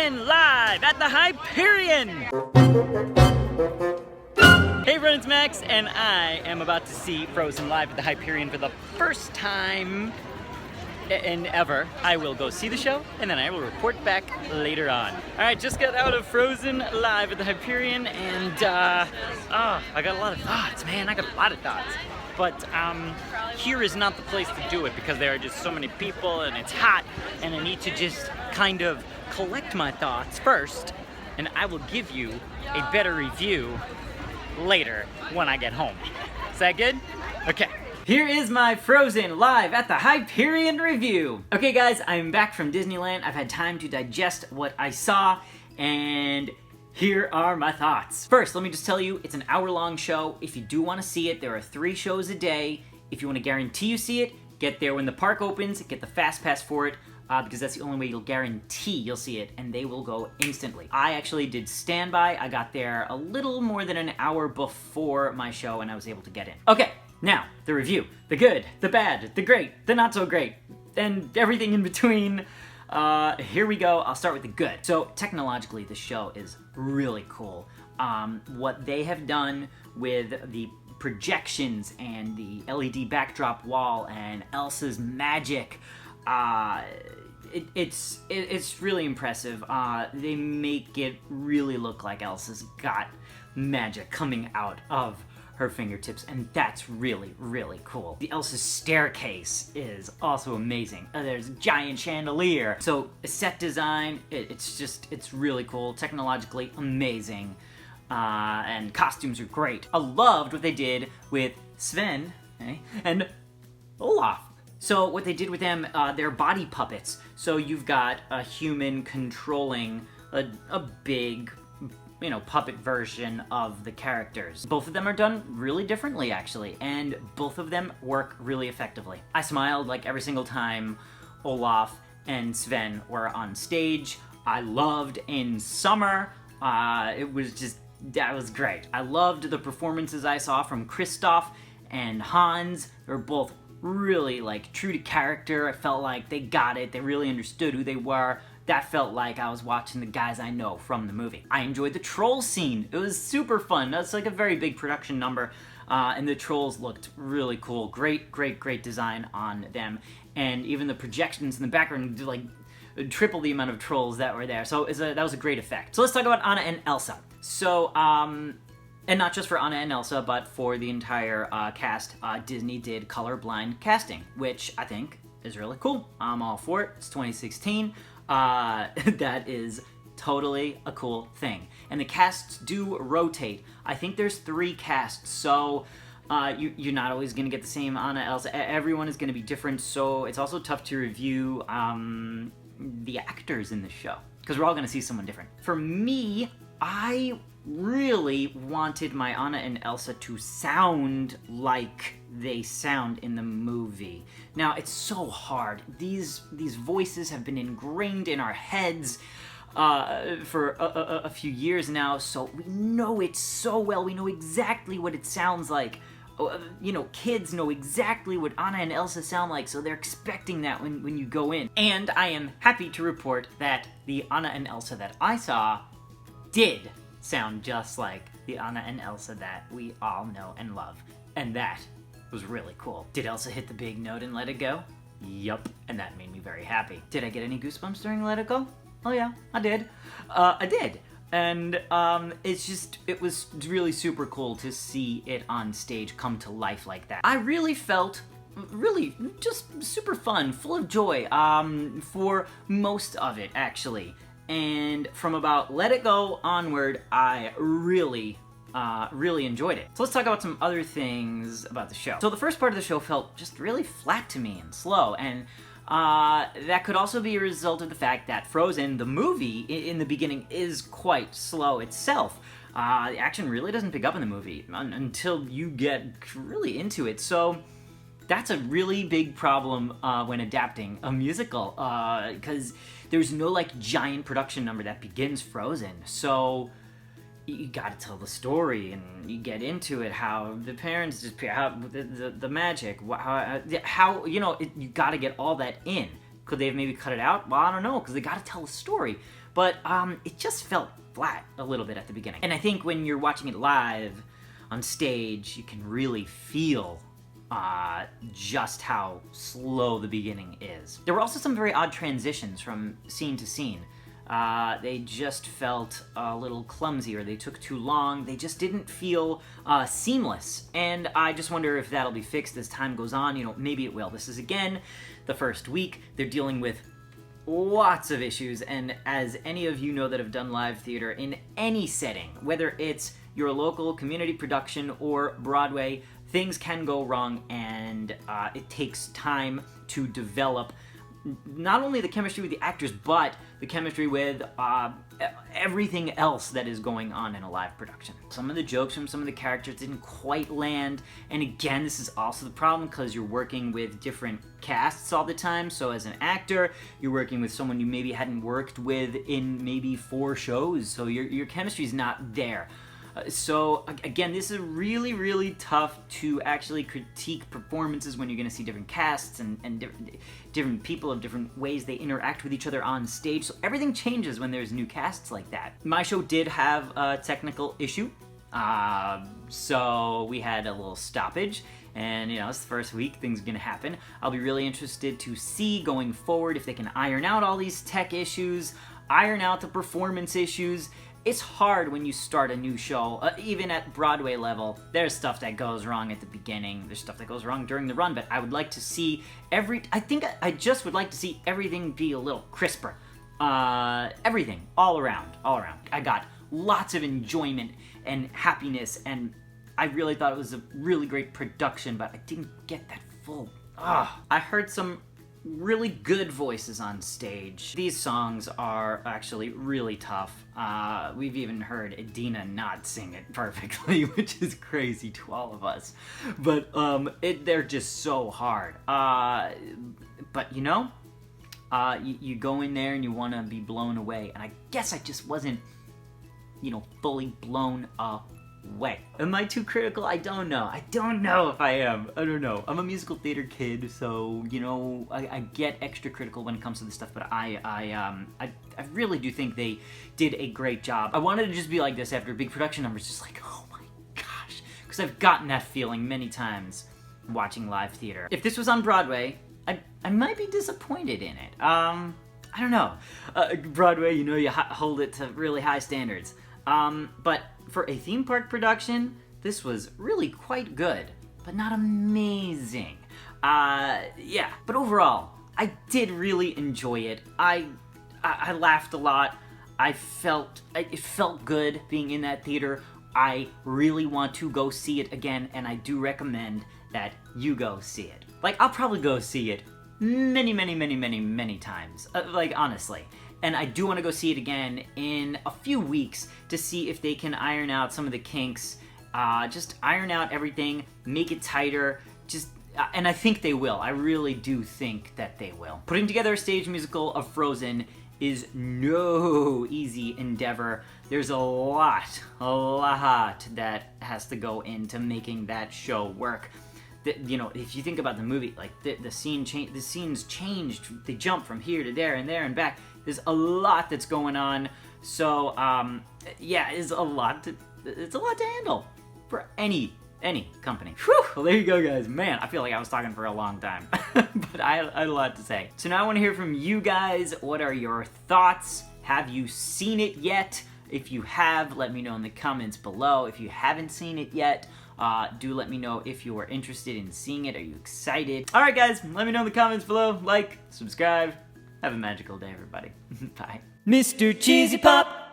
Frozen live at the Hyperion! Hey everyone, it's Max, and I am about to see Frozen live at the Hyperion for the first time and ever. I will go see the show, and then I will report back later on. Alright, just got out of Frozen live at the Hyperion, and I got a lot of thoughts, man. I got a lot of thoughts. But here is not the place to do it because there are just so many people and it's hot, and I need to just kind of collect my thoughts first, and I will give you a better review later when I get home. Is that good? Okay. Here is my Frozen live at the Hyperion review. Okay guys, I'm back from Disneyland. I've had time to digest what I saw, and here are my thoughts. First, let me just tell you, it's an hour-long show. If you do want to see it, there are 3 shows a day. If you want to guarantee you see it, get there when the park opens, get the fast pass for it, because that's the only way you'll guarantee you'll see it, and they will go instantly. I actually did standby. I got there a little more than an hour before my show, and I was able to get in. Okay, now, the review. The good, the bad, the great, the not so great, and everything in between. Here we go. I'll start with the good. So, technologically, the show is really cool. What they have done with the projections and the LED backdrop wall and Elsa's magic, it's really impressive. They make it really look like Elsa's got magic coming out of her fingertips, and that's really, really cool. The Elsa staircase is also amazing. There's a giant chandelier. So, set design, it's really cool. Technologically amazing. And costumes are great. I loved what they did with Sven and Olaf. So what they did with them, they're body puppets. So you've got a human controlling a big, puppet version of the characters. Both of them are done really differently, actually, and both of them work really effectively. I smiled like every single time Olaf and Sven were on stage. I loved in summer. That was great. I loved the performances I saw from Kristoff and Hans. They were both really, true to character. I felt like they got it. They really understood who they were. That felt like I was watching the guys I know from the movie. I enjoyed the troll scene. It was super fun. That's like a very big production number, and the trolls looked really cool. Great, great, great design on them. And even the projections in the background, triple the amount of trolls that were there. So that was a great effect. So let's talk about Anna and Elsa. So, and not just for Anna and Elsa, but for the entire cast, Disney did colorblind casting, which I think is really cool. I'm all for it. It's 2016. That is totally a cool thing. And the casts do rotate. I think there's 3 casts, so you're not always going to get the same Anna, Elsa. Everyone is going to be different, so it's also tough to review the actors in the show, because we're all going to see someone different. For me, I really wanted my Anna and Elsa to sound like they sound in the movie. Now, it's so hard. These voices have been ingrained in our heads for a few years now, so we know it so well. We know exactly what it sounds like. Kids know exactly what Anna and Elsa sound like, so they're expecting that when you go in. And I am happy to report that the Anna and Elsa that I saw did sound just like the Anna and Elsa that we all know and love. And that was really cool. Did Elsa hit the big note and Let It Go? Yup, and that made me very happy. Did I get any goosebumps during Let It Go? Oh yeah, I did. I did. And it was really super cool to see it on stage come to life like that. I really felt just super fun, full of joy, for most of it, actually. And from about Let It Go onward, I really enjoyed it. So let's talk about some other things about the show. So the first part of the show felt just really flat to me and slow, and that could also be a result of the fact that Frozen, the movie, in the beginning is quite slow itself. The action really doesn't pick up in the movie until you get really into it, so that's a really big problem when adapting a musical, because there's no giant production number that begins Frozen. So you gotta tell the story, and you get into it, how the parents disappear, how the magic, how you gotta get all that in. Could they have maybe cut it out? Well, I don't know, because they gotta tell a story. but it just felt flat a little bit at the beginning. And I think when you're watching it live on stage, you can really feel just how slow the beginning is. There were also some very odd transitions from scene to scene. They just felt a little clumsy, or they took too long. They just didn't feel seamless, and I just wonder if that'll be fixed as time goes on. You know, maybe it will. This is, again, the first week. They're dealing with lots of issues, and as any of you know that have done live theater in any setting, whether it's your local community production or Broadway, things can go wrong, and it takes time to develop not only the chemistry with the actors, but the chemistry with everything else that is going on in a live production. Some of the jokes from some of the characters didn't quite land, and again, this is also the problem because you're working with different casts all the time. So as an actor, you're working with someone you maybe hadn't worked with in maybe 4 shows, so your chemistry's not there. So again, this is really, really tough to actually critique performances when you're going to see different casts and different people of different ways they interact with each other on stage. So everything changes when there's new casts like that. My show did have a technical issue, so we had a little stoppage. And, you know, it's the first week, things are going to happen. I'll be really interested to see going forward if they can iron out all these tech issues, iron out the performance issues. It's hard when you start a new show, even at Broadway level. There's stuff that goes wrong at the beginning. There's stuff that goes wrong during the run, but I would like to see I just would like to see everything be a little crisper. Everything, all around. I got lots of enjoyment and happiness, and I really thought it was a really great production, but I didn't get that full. I heard some really good voices on stage. These songs are actually really tough. We've even heard Idina not sing it perfectly, which is crazy to all of us. But they're just so hard. But you know, you go in there and you want to be blown away, and I guess I just wasn't, you know, fully blown away. Am I too critical? I don't know. I don't know if I am. I don't know. I'm a musical theater kid, so, you know, I get extra critical when it comes to this stuff, but I really do think they did a great job. I wanted to just be like this after a big production number, just like, oh my gosh, because I've gotten that feeling many times watching live theater. If this was on Broadway, I might be disappointed in it. I don't know. Broadway, you know, you hold it to really high standards. But for a theme park production, this was really quite good, but not amazing. Yeah, but overall, I did really enjoy it. I laughed a lot. It felt good being in that theater. I really want to go see it again, and I do recommend that you go see it. Like, I'll probably go see it many times. Like, honestly. And I do want to go see it again in a few weeks to see if they can iron out some of the kinks, just iron out everything, make it tighter, and I think they will. I really do think that they will. Putting together a stage musical of Frozen is no easy endeavor. There's a lot that has to go into making that show work. You know, if you think about the movie, like the scenes changed. They jump from here to there and there and back. There's a lot that's going on, so yeah, it's a lot to handle for any company. Whew. Well, there you go, guys. Man, I feel like I was talking for a long time, but I had a lot to say. So now I want to hear from you guys. What are your thoughts? Have you seen it yet? If you have, let me know in the comments below. If you haven't seen it yet, do let me know if you are interested in seeing it. Are you excited? All right, guys, let me know in the comments below. Like, subscribe. Have a magical day, everybody. Bye. Mr. Cheesy Pop.